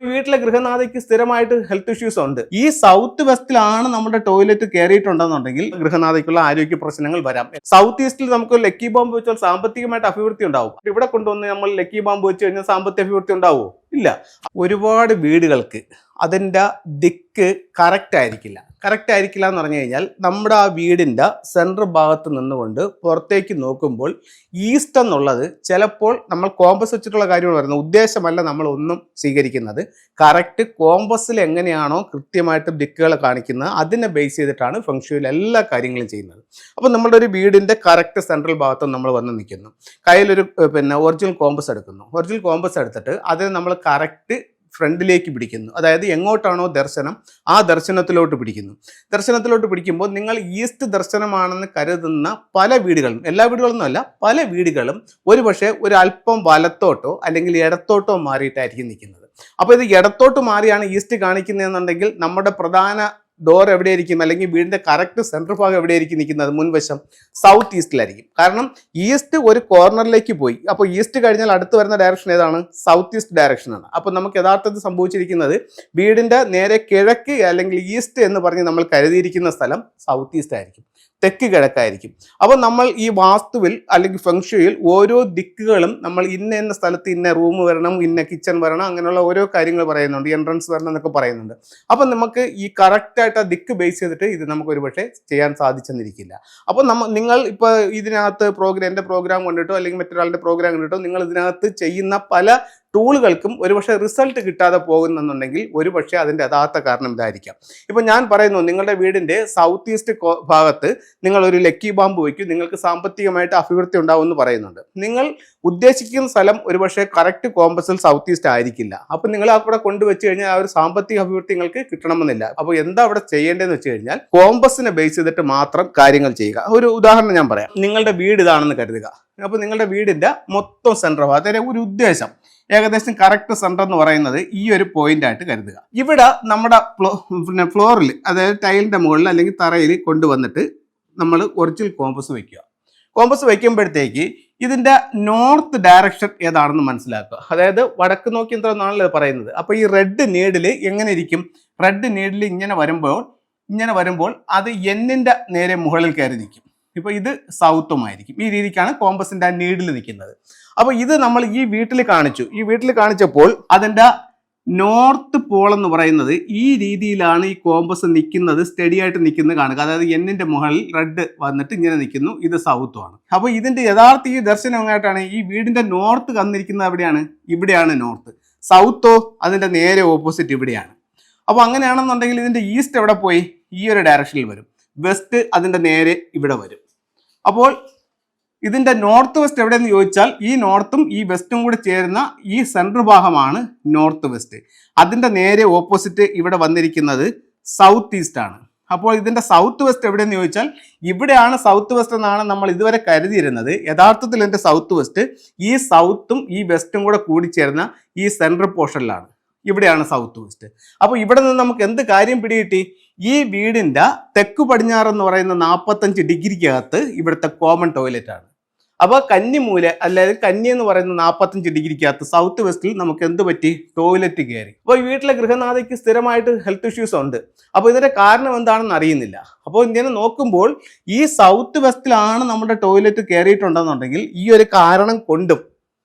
വീട്ടിലെ ഗൃഹനാഥയ്ക്ക് സ്ഥിരമായിട്ട് health issues ഉണ്ട്. ഈ സൗത്ത് വെസ്റ്റിലാണ് നമ്മുടെ ടോയ്ലറ്റ് കയറിയിട്ടുണ്ടെന്നുണ്ടെങ്കിൽ ഗൃഹനാഥയ്ക്കുള്ള ആരോഗ്യ പ്രശ്നങ്ങൾ വരാം. സൗത്ത് ഈസ്റ്റിൽ നമുക്ക് ലക്കി ബോംബ് വെച്ചാൽ സാമ്പത്തികമായിട്ട് അഭിവൃദ്ധി ഉണ്ടാവും. ഇവിടെ കൊണ്ടുവന്ന് നമ്മൾ ലക്കി ബോംബ് വെച്ച് കഴിഞ്ഞാൽ സാമ്പത്തിക അഭിവൃദ്ധി ഉണ്ടാവുമോ? ഇല്ല. ഒരുപാട് വീടുകൾക്ക് അതിൻ്റെ ദിക്ക് കറക്റ്റ് ആയിരിക്കില്ല എന്ന് പറഞ്ഞു കഴിഞ്ഞാൽ നമ്മുടെ ആ വീടിൻ്റെ സെൻട്രൽ ഭാഗത്ത് നിന്നുകൊണ്ട് പുറത്തേക്ക് നോക്കുമ്പോൾ ഈസ്റ്റ് എന്നുള്ളത് ചിലപ്പോൾ നമ്മൾ കോമ്പസ് വെച്ചിട്ടുള്ള കാര്യമാണ് പറയുന്നത്. ഉദ്ദേശമല്ല നമ്മൾ ഒന്നും സ്വീകരിക്കുന്നത്. കറക്റ്റ് കോമ്പസിൽ എങ്ങനെയാണോ കൃത്യമായിട്ട് ദിക്കുകൾ കാണിക്കുന്നത് അതിനെ ബേസ് ചെയ്തിട്ടാണ് ഫെങ്ഷുയിൽ എല്ലാ കാര്യങ്ങളും ചെയ്യുന്നത്. അപ്പോൾ നമ്മുടെ ഒരു വീടിൻ്റെ കറക്റ്റ് സെൻട്രൽ ഭാഗത്ത് നമ്മൾ വന്ന് നിൽക്കുന്നു. കയ്യിലൊരു ഒറിജിനൽ കോമ്പസ് എടുക്കുന്നു. ഒറിജിനൽ കോമ്പസ് എടുത്തിട്ട് അതിനെ നമ്മൾ കറക്റ്റ് ഫ്രണ്ടിലേക്ക് പിടിക്കുന്നു. അതായത് എങ്ങോട്ടാണോ ദർശനം ആ ദർശനത്തിലോട്ട് പിടിക്കുമ്പോൾ നിങ്ങൾ ഈസ്റ്റ് ദർശനമാണെന്ന് കരുതുന്ന പല വീടുകളും, എല്ലാ വീടുകളൊന്നും അല്ല, പല വീടുകളും ഒരുപക്ഷെ ഒരു അല്പം വലത്തോട്ടോ അല്ലെങ്കിൽ ഇടത്തോട്ടോ മാറിയിട്ടായിരിക്കും നിൽക്കുന്നത്. അപ്പോൾ ഇത് ഇടത്തോട്ട് മാറിയാണ് ഈസ്റ്റ് കാണിക്കുന്നതെന്നുണ്ടെങ്കിൽ നമ്മുടെ പ്രധാന ഡോർ എവിടെയായിരിക്കും, അല്ലെങ്കിൽ വീടിൻ്റെ കറക്റ്റ് സെൻട്രൽ ഭാഗം എവിടെയായിരിക്കും നിൽക്കുന്നത്? മുൻവശം സൗത്ത് ഈസ്റ്റിലായിരിക്കും. കാരണം ഈസ്റ്റ് ഒരു കോർണറിലേക്ക് പോയി. അപ്പോൾ ഈസ്റ്റ് കഴിഞ്ഞാൽ അടുത്ത് വരുന്ന ഡയറക്ഷൻ ഏതാണ്? സൗത്ത് ഈസ്റ്റ് ഡയറക്ഷനാണ്. അപ്പോൾ നമുക്ക് യഥാർത്ഥത്തിൽ സംഭവിച്ചിരിക്കുന്നത് വീടിൻ്റെ നേരെ കിഴക്ക് അല്ലെങ്കിൽ ഈസ്റ്റ് എന്ന് പറഞ്ഞ് നമ്മൾ കരുതിയിരിക്കുന്ന സ്ഥലം സൗത്ത് ഈസ്റ്റ് ആയിരിക്കും, തെക്ക് കിഴക്കായിരിക്കും. അപ്പോൾ നമ്മൾ ഈ വാസ്തുവിൽ അല്ലെങ്കിൽ ഫെങ്ഷുയിൽ ഓരോ ദിക്കുകളും നമ്മൾ ഇന്ന സ്ഥലത്ത് ഇന്ന റൂം വരണം, ഇന്ന കിച്ചൺ വരണം, അങ്ങനെയുള്ള ഓരോ കാര്യങ്ങൾ പറയുന്നുണ്ട്, എൻട്രൻസ് വരണം എന്നൊക്കെ പറയുന്നുണ്ട്. അപ്പം നമുക്ക് ഈ കറക്റ്റായിട്ട് ആ ദിക്ക് ബേസ് ചെയ്തിട്ട് ഇത് നമുക്ക് ഒരുപക്ഷെ ചെയ്യാൻ സാധിച്ചെന്നിരിക്കില്ല. അപ്പോൾ നിങ്ങൾ ഇപ്പോൾ ഇതിനകത്ത് എൻ്റെ പ്രോഗ്രാം കണ്ടിട്ടോ അല്ലെങ്കിൽ മറ്റൊരാളുടെ പ്രോഗ്രാം കണ്ടിട്ടോ നിങ്ങൾ ഇതിനകത്ത് ചെയ്യുന്ന പല ടൂളുകൾക്കും ഒരുപക്ഷെ റിസൾട്ട് കിട്ടാതെ പോകുന്നുണ്ടെങ്കിൽ ഒരുപക്ഷെ അതിൻ്റെ യഥാർത്ഥ കാരണം ഇതായിരിക്കാം. ഇപ്പം ഞാൻ പറയുന്നു, നിങ്ങളുടെ വീടിൻ്റെ സൗത്ത് ഈസ്റ്റ് ഭാഗത്ത് നിങ്ങൾ ഒരു ലക്കി ബാമ്പ് വയ്ക്കും, നിങ്ങൾക്ക് സാമ്പത്തികമായിട്ട് അഭിവൃദ്ധി ഉണ്ടാവും എന്ന് പറയുന്നുണ്ട്. നിങ്ങൾ ഉദ്ദേശിക്കുന്ന സ്ഥലം ഒരുപക്ഷെ കറക്റ്റ് കോമ്പസിൽ സൗത്ത് ഈസ്റ്റ് ആയിരിക്കില്ല. അപ്പം നിങ്ങൾ ആ കൂടെ കൊണ്ടുവച്ച് കഴിഞ്ഞാൽ ആ ഒരു സാമ്പത്തിക അഭിവൃദ്ധി നിങ്ങൾക്ക് കിട്ടണമെന്നില്ല. അപ്പോൾ എന്താ അവിടെ ചെയ്യേണ്ടതെന്ന് വെച്ച് കഴിഞ്ഞാൽ കോമ്പസിനെ ബേസ് ചെയ്തിട്ട് മാത്രം കാര്യങ്ങൾ ചെയ്യുക. ഒരു ഉദാഹരണം ഞാൻ പറയാം. നിങ്ങളുടെ വീട് ഇതാണെന്ന് കരുതുക. അപ്പോൾ നിങ്ങളുടെ വീടിൻ്റെ മൊത്തം സെൻറ്റർ ഭാഗത്ത് അതായത് ഒരു ഉദ്ദേശം ഏകദേശം കറക്റ്റ് സെൻറ്റർ എന്ന് പറയുന്നത് ഈ ഒരു പോയിന്റ് ആയിട്ട് കരുതുക. ഇവിടെ നമ്മുടെ ഫ്ലോറിൽ അതായത് ടൈലിൻ്റെ മുകളിൽ അല്ലെങ്കിൽ തറയിൽ കൊണ്ടുവന്നിട്ട് നമ്മൾ ഒറിജിനൽ കോമ്പസ് വയ്ക്കുക. കോമ്പസ് വയ്ക്കുമ്പോഴത്തേക്ക് ഇതിൻ്റെ നോർത്ത് ഡയറക്ഷൻ ഏതാണെന്ന് മനസ്സിലാക്കുക. അതായത് വടക്ക് നോക്കി എന്താണെന്നാണല്ലോ പറയുന്നത്. അപ്പോൾ ഈ റെഡ് നീഡിൽ എങ്ങനെ ഇരിക്കും? റെഡ് നീഡിൽ ഇങ്ങനെ വരുമ്പോൾ അത് എന്നിൻ്റെ നേരെ മുകളിൽ കയറി നിൽക്കും. ഇപ്പോൾ ഇത് സൗത്തുമായിരിക്കും. ഈ രീതിക്കാണ് കോമ്പസിൻ്റെ ആ നീഡിൽ നിൽക്കുന്നത്. അപ്പോൾ ഇത് നമ്മൾ ഈ വീട്ടിൽ കാണിച്ചപ്പോൾ അതിൻ്റെ നോർത്ത് പോൾ എന്ന് പറയുന്നത് ഈ രീതിയിലാണ് ഈ കോമ്പസ് നിൽക്കുന്നത്, സ്റ്റഡി ആയിട്ട് നിൽക്കുന്നത് കാണുക. അതായത് എന്നിൻ്റെ മുകളിൽ റെഡ് വന്നിട്ട് ഇങ്ങനെ നിൽക്കുന്നു, ഇത് സൗത്തുമാണ്. അപ്പോൾ ഇതിൻ്റെ യഥാർത്ഥ ഈ ദർശനം എങ്ങോട്ടാണ്? ഈ വീടിൻ്റെ നോർത്ത് കന്നിരിക്കുന്നത് എവിടെയാണ്? ഇവിടെയാണ് നോർത്ത്. സൗത്തോ അതിൻ്റെ നേരെ ഓപ്പോസിറ്റ് ഇവിടെയാണ്. അപ്പോൾ അങ്ങനെയാണെന്നുണ്ടെങ്കിൽ ഇതിൻ്റെ ഈസ്റ്റ് എവിടെ പോയി? ഈ ഒരു ഡയറക്ഷനിൽ വരും. വെസ്റ്റ് അതിൻ്റെ നേരെ ഇവിടെ വരും. അപ്പോൾ ഇതിൻ്റെ നോർത്ത് വെസ്റ്റ് എവിടെയെന്ന് ചോദിച്ചാൽ ഈ നോർത്തും ഈ വെസ്റ്റും കൂടെ ചേരുന്ന ഈ സെൻട്രൽ ഭാഗമാണ് നോർത്ത് വെസ്റ്റ്. അതിൻ്റെ നേരെ ഓപ്പോസിറ്റ് ഇവിടെ വന്നിരിക്കുന്നത് സൗത്ത് ഈസ്റ്റ് ആണ്. അപ്പോൾ ഇതിൻ്റെ സൗത്ത് വെസ്റ്റ് എവിടെയെന്ന് ചോദിച്ചാൽ ഇവിടെയാണ് സൗത്ത് വെസ്റ്റ് എന്നാണ് നമ്മൾ ഇതുവരെ കരുതിയിരുന്നത്. യഥാർത്ഥത്തിൽ ഇതിൻ്റെ സൗത്ത് വെസ്റ്റ് ഈ സൗത്തും ഈ വെസ്റ്റും കൂടെ കൂടിച്ചേർന്ന ഈ സെൻട്രൽ പോർഷനിലാണ്. ഇവിടെയാണ് സൗത്ത് വെസ്റ്റ്. അപ്പോൾ ഇവിടെ നിന്ന് നമുക്ക് എന്ത് കാര്യം പിടികിട്ടി? ഈ വീടിൻ്റെ തെക്ക് പടിഞ്ഞാറെന്ന് പറയുന്ന 45 ഡിഗ്രിക്കകത്ത് ഇവിടുത്തെ കോമൺ ടോയ്ലറ്റ് ആണ്. അപ്പോൾ കന്നിമൂല അല്ലാതെ കന്നി എന്ന് പറയുന്ന 45 ഡിഗ്രിക്കകത്ത് സൗത്ത് വെസ്റ്റിൽ നമുക്ക് എന്ത് പറ്റി? ടോയ്ലറ്റ് കയറി. അപ്പോൾ ഈ വീട്ടിലെ ഗൃഹനാഥയ്ക്ക് സ്ഥിരമായിട്ട് ഹെൽത്ത് ഇഷ്യൂസ് ഉണ്ട്. അപ്പോൾ ഇതിൻ്റെ കാരണം എന്താണെന്ന് അറിയുന്നില്ല. അപ്പോൾ ഇങ്ങനെ നോക്കുമ്പോൾ ഈ സൗത്ത് വെസ്റ്റിലാണ് നമ്മുടെ ടോയ്ലറ്റ് കയറിയിട്ടുണ്ടെന്നുണ്ടെങ്കിൽ ഈ ഒരു കാരണം കൊണ്ടും,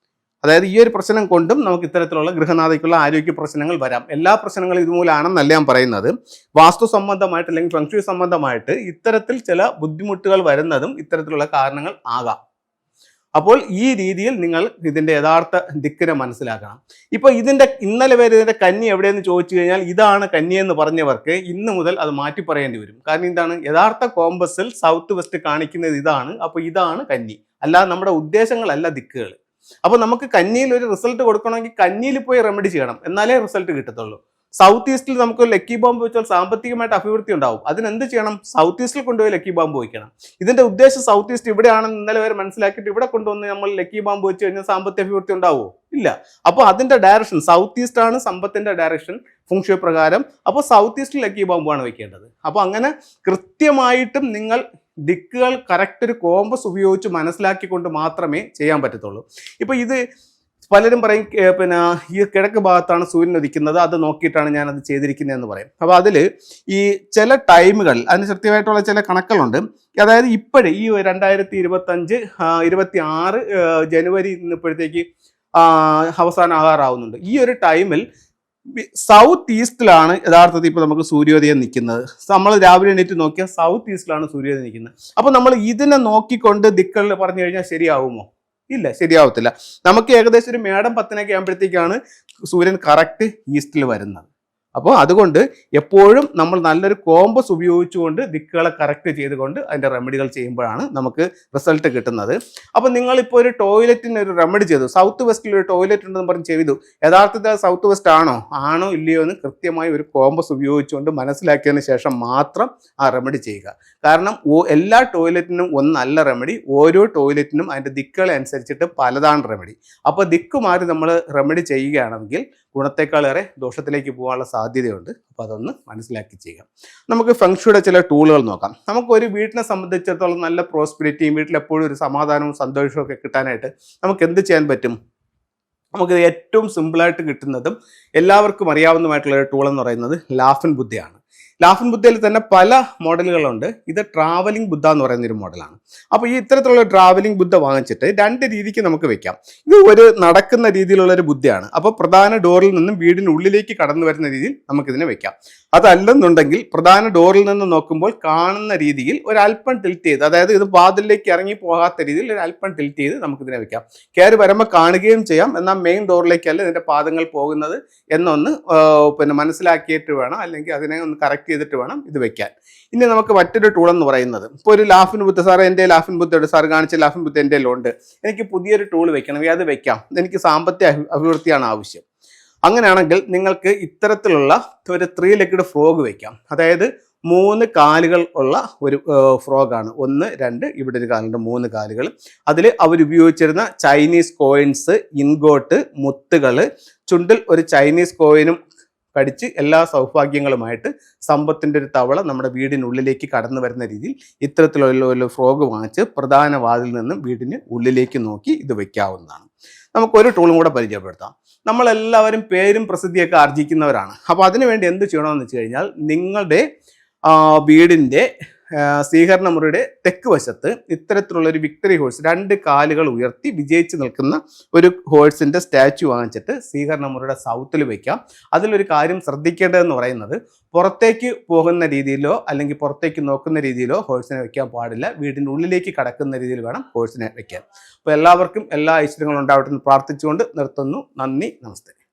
അതായത് ഈ ഒരു പ്രശ്നം കൊണ്ടും നമുക്ക് ഇത്തരത്തിലുള്ള ഗൃഹനാഥയ്ക്കുള്ള ആരോഗ്യ പ്രശ്നങ്ങൾ വരാം. എല്ലാ പ്രശ്നങ്ങളും ഇതുമൂലമാണെന്നല്ല ഞാൻ പറയുന്നത്. വാസ്തു സംബന്ധമായിട്ട് അല്ലെങ്കിൽ ഫെങ്ഷുയി സംബന്ധമായിട്ട് ഇത്തരത്തിൽ ചില ബുദ്ധിമുട്ടുകൾ വരുന്നതും ഇത്തരത്തിലുള്ള കാരണങ്ങൾ ആകാം. അപ്പോൾ ഈ രീതിയിൽ നിങ്ങൾ ഇതിൻ്റെ യഥാർത്ഥ ദിക്കിനെ മനസ്സിലാക്കണം. ഇപ്പോൾ ഇന്നലെ വരെ ഇതിൻ്റെ കന്നി എവിടെയെന്ന് ചോദിച്ചു കഴിഞ്ഞാൽ ഇതാണ് കന്നി എന്ന് പറഞ്ഞവർക്ക് ഇന്ന് മുതൽ അത് മാറ്റി പറയേണ്ടി വരും. കാരണം എന്താണ്? യഥാർത്ഥ കോമ്പസിൽ സൗത്ത് വെസ്റ്റ് കാണിക്കുന്നത് ഇതാണ്. അപ്പോൾ ഇതാണ് കന്നി, അല്ലാതെ നമ്മുടെ ഉദ്ദേശങ്ങളല്ല ദിക്കുകൾ. അപ്പോൾ നമുക്ക് കന്നിയിൽ ഒരു റിസൾട്ട് കൊടുക്കണമെങ്കിൽ കന്നിയിൽ പോയി റെമഡി ചെയ്യണം, എന്നാലേ റിസൾട്ട് കിട്ടത്തുള്ളൂ. സൗത്ത് ഈസ്റ്റിൽ നമുക്ക് ലക്കി ബോംബ് വെച്ചാൽ സാമ്പത്തികമായിട്ട് അഭിവൃദ്ധി ഉണ്ടാവും. അതിനെന്ത് ചെയ്യണം? സൗത്ത് ഈസ്റ്റിൽ കൊണ്ടുപോയി ലക്കി ബോംബ് വയ്ക്കണം. ഇതിന്റെ ഉദ്ദേശം സൗത്ത് ഈസ്റ്റ് ഇവിടെയാണെന്ന് ഇന്നലെ വരെ മനസ്സിലാക്കിയിട്ട് ഇവിടെ കൊണ്ടുവന്ന് നമ്മൾ ലക്കി ബോംബ് വെച്ച് കഴിഞ്ഞാൽ സാമ്പത്തിക അഭിവൃദ്ധി ഉണ്ടാവുമോ? ഇല്ല. അപ്പോൾ അതിന്റെ ഡയറക്ഷൻ സൗത്ത് ഈസ്റ്റ് ആണ്, സമ്പത്തിന്റെ ഡയറക്ഷൻ ഫെങ്ഷുയി പ്രകാരം. അപ്പോൾ സൗത്ത് ഈസ്റ്റിൽ ലക്കി ബോംബാണ് വെക്കേണ്ടത്. അപ്പോൾ അങ്ങനെ കൃത്യമായിട്ടും നിങ്ങൾ ദിക്കുകൾ കറക്റ്റ് ഒരു കോമ്പസ് ഉപയോഗിച്ച് മനസ്സിലാക്കിക്കൊണ്ട് മാത്രമേ ചെയ്യാൻ പറ്റത്തുള്ളൂ. ഇപ്പോൾ ഇത് പലരും പറയും പിന്നെ ഈ കിഴക്ക് ഭാഗത്താണ് സൂര്യൻ ഉദിക്കുന്നത്, അത് നോക്കിയിട്ടാണ് ഞാൻ അത് ചെയ്തിരിക്കുന്നതെന്ന് പറയും. അപ്പോൾ അതിൽ ഈ ചില ടൈമുകൾ അതിന് കൃത്യമായിട്ടുള്ള ചില കണക്കുകളുണ്ട്. അതായത് ഇപ്പോഴും ഈ 2025 26 ജനുവരി ഇന്നിപ്പോഴത്തേക്ക് അവസാനമാകാറാവുന്നുണ്ട്. ഈ ഒരു ടൈമിൽ സൗത്ത് ഈസ്റ്റിലാണ് യഥാർത്ഥത്തിൽ ഇപ്പോൾ നമുക്ക് സൂര്യോദയം നിൽക്കുന്നത്. നമ്മൾ രാവിലെ എണീറ്റ് നോക്കിയാൽ സൗത്ത് ഈസ്റ്റിലാണ് സൂര്യോദയം നിൽക്കുന്നത്. അപ്പോൾ നമ്മൾ ഇതിനെ നോക്കിക്കൊണ്ട് ദിക്കുകളിൽ പറഞ്ഞു കഴിഞ്ഞാൽ ശരിയാവുമോ? ഇല്ല, ശരിയാവത്തില്ല. നമുക്ക് ഏകദേശം ഒരു മേടം 10 ആകുമ്പോഴത്തേക്കാണ് സൂര്യൻ കറക്റ്റ് ഈസ്റ്റിൽ വരുന്നത്. അപ്പോൾ അതുകൊണ്ട് എപ്പോഴും നമ്മൾ നല്ലൊരു കോമ്പസ് ഉപയോഗിച്ചുകൊണ്ട് ദിക്കുകളെ കറക്റ്റ് ചെയ്തുകൊണ്ട് അതിൻ്റെ റെമഡികൾ ചെയ്യുമ്പോഴാണ് നമുക്ക് റിസൾട്ട് കിട്ടുന്നത്. അപ്പോൾ നിങ്ങളിപ്പോൾ ഒരു ടോയ്ലറ്റിന് ഒരു റെമഡി ചെയ്തു, സൗത്ത് വെസ്റ്റിൽ ഒരു ടോയ്ലറ്റ് ഉണ്ടെന്ന് പറഞ്ഞ് ചെയ്തു, യഥാർത്ഥത്തിൽ സൗത്ത് വെസ്റ്റ് ആണോ ഇല്ലയോ എന്ന് കൃത്യമായി ഒരു കോമ്പസ് ഉപയോഗിച്ചുകൊണ്ട് മനസ്സിലാക്കിയതിന് ശേഷം മാത്രം ആ റെമഡി ചെയ്യുക. കാരണം എല്ലാ ടോയ്ലറ്റിനും ഒന്നല്ല റെമഡി, ഓരോ ടോയ്ലറ്റിനും അതിൻ്റെ ദിക്കുകളെ അനുസരിച്ചിട്ട് പലതാണ് റെമഡി. അപ്പോൾ ദിക്ക് മാറി നമ്മൾ റെമഡി ചെയ്യുകയാണെങ്കിൽ ഗുണത്തെക്കാളേറെ ദോഷത്തിലേക്ക് പോകാനുള്ള സാധ്യതയുണ്ട്. അപ്പോൾ അതൊന്ന് മനസ്സിലാക്കി ചെയ്യുക. നമുക്ക് ഫെങ്ഷുയുടെ ചില ടൂളുകൾ നോക്കാം. നമുക്ക് ഒരു വീട്ടിനെ സംബന്ധിച്ചിടത്തോളം നല്ല പ്രോസ്പെരിറ്റിയും വീട്ടിൽ എപ്പോഴും ഒരു സമാധാനവും സന്തോഷവും ഒക്കെ കിട്ടാനായിട്ട് നമുക്ക് എന്ത് ചെയ്യാൻ പറ്റും? നമുക്ക് ഏറ്റവും സിമ്പിളായിട്ട് കിട്ടുന്നതും എല്ലാവർക്കും അറിയാവുന്നതുമായിട്ടുള്ള ഒരു ടൂൾ എന്ന് പറയുന്നത് ലാഫിൻ ബുദ്ധയാണ്. ലാഫിൻ ബുദ്ധയിൽ തന്നെ പല മോഡലുകളുണ്ട്. ഇത് ട്രാവലിംഗ് ബുദ്ധ എന്ന് പറയുന്നൊരു മോഡലാണ്. അപ്പോൾ ഈ ഇത്തരത്തിലുള്ള ട്രാവലിംഗ് ബുദ്ധ വാങ്ങിച്ചിട്ട് 2 രീതിക്ക് നമുക്ക് വെക്കാം. ഇത് ഒരു നടക്കുന്ന രീതിയിലുള്ള ഒരു ബുദ്ധയാണ്. അപ്പോൾ പ്രധാന ഡോറിൽ നിന്നും വീടിനുള്ളിലേക്ക് കടന്നു വരുന്ന രീതിയിൽ നമുക്കിതിനെ വെക്കാം. അതല്ലെന്നുണ്ടെങ്കിൽ പ്രധാന ഡോറിൽ നിന്ന് നോക്കുമ്പോൾ കാണുന്ന രീതിയിൽ ഒരല്പം ടിൽറ്റ് ചെയ്ത്, അതായത് ഇത് വാതിലിലേക്ക് ഇറങ്ങി പോകാത്ത രീതിയിൽ ഒരു അല്പം ടിൽറ്റ് ചെയ്ത് നമുക്കിതിനെ വെക്കാം. കയറി വരുമ്പോൾ കാണുകയും ചെയ്യാം, എന്നാൽ മെയിൻ ഡോറിലേക്കല്ല ഇതിൻ്റെ പാദങ്ങൾ പോകുന്നത് എന്നൊന്ന് മനസ്സിലാക്കിയിട്ട് വേണം, അല്ലെങ്കിൽ അതിനെ ഒന്ന് കറക്റ്റ് ചെയ്തിട്ട് വേണം ഇത് വെക്കാൻ. ഇനി നമുക്ക് മറ്റൊരു ടൂൾ എന്ന് പറയുന്നത്, ഇപ്പോൾ ഒരു ലാഫിൻ ബുദ്ധ, സാറ് എൻ്റെ ലാഫിൻ ബുദ്ധയുടെ സാർ കാണിച്ച ലാഫിൻ ബുദ്ധ എൻ്റെ ഉണ്ട്, എനിക്ക് പുതിയൊരു ടൂൾ വെക്കണം, അത് വെക്കാം, എനിക്ക് സാമ്പത്തിക അഭിവൃദ്ധിയാണ് ആവശ്യം. അങ്ങനെയാണെങ്കിൽ നിങ്ങൾക്ക് ഇത്തരത്തിലുള്ള ഒരു 3 ലെഗ്ഡ് ഫ്രോഗ് വയ്ക്കാം. അതായത് 3 കാലുകൾ ഉള്ള ഒരു ഫ്രോഗാണ്. 1 2 ഇവിടെ ഒരു കാലുണ്ട്, 3 കാലുകൾ. അതിൽ അവരുപയോഗിച്ചിരുന്ന ചൈനീസ് കോയിൻസ്, ഇൻഗോട്ട്, മുത്തുകൾ, ചുണ്ടിൽ ഒരു ചൈനീസ് കോയിനും കടിച്ച് എല്ലാ സൗഭാഗ്യങ്ങളുമായിട്ട് സമ്പത്തിൻ്റെ ഒരു തവള നമ്മുടെ വീടിനുള്ളിലേക്ക് കടന്നു വരുന്ന രീതിയിൽ ഇത്തരത്തിലുള്ള ഒരു ഫ്രോഗ് വാങ്ങിച്ച് പ്രധാന വാതിൽ നിന്നും വീടിന് ഉള്ളിലേക്ക് നോക്കി ഇത് വയ്ക്കാവുന്നതാണ്. നമുക്കൊരു ടൂളും കൂടെ പരിചയപ്പെടുത്താം. നമ്മളെല്ലാവരും പേരും പ്രസിദ്ധിയൊക്കെ ആർജിക്കുന്നവരാണ്. അപ്പോൾ അതിനുവേണ്ടി എന്ത് ചെയ്യണമെന്ന് വെച്ച് കഴിഞ്ഞാൽ, നിങ്ങളുടെ വീടിൻ്റെ സ്വീകരണ മുറിയുടെ തെക്ക് വശത്ത് ഇത്തരത്തിലുള്ള ഒരു വിക്ടറി ഹോഴ്സ് 2 കാലുകൾ ഉയർത്തി വിജയിച്ച് നിൽക്കുന്ന ഒരു ഹോഴ്സിൻ്റെ സ്റ്റാച്യു വാങ്ങിച്ചിട്ട് സ്വീകരണ മുറിയുടെ സൗത്തിൽ വയ്ക്കാം. അതിലൊരു കാര്യം ശ്രദ്ധിക്കേണ്ടതെന്ന് പറയുന്നത്, പുറത്തേക്ക് പോകുന്ന രീതിയിലോ അല്ലെങ്കിൽ പുറത്തേക്ക് നോക്കുന്ന രീതിയിലോ ഹോഴ്സിനെ വെക്കാൻ പാടില്ല. വീടിൻ്റെ ഉള്ളിലേക്ക് കടക്കുന്ന രീതിയിൽ വേണം ഹോഴ്സിനെ വെക്കാൻ. അപ്പോൾ എല്ലാവർക്കും എല്ലാ ഐശ്വര്യങ്ങളും ഉണ്ടാവട്ടെ എന്ന് പ്രാർത്ഥിച്ചുകൊണ്ട് നിർത്തുന്നു. നന്ദി, നമസ്തേ.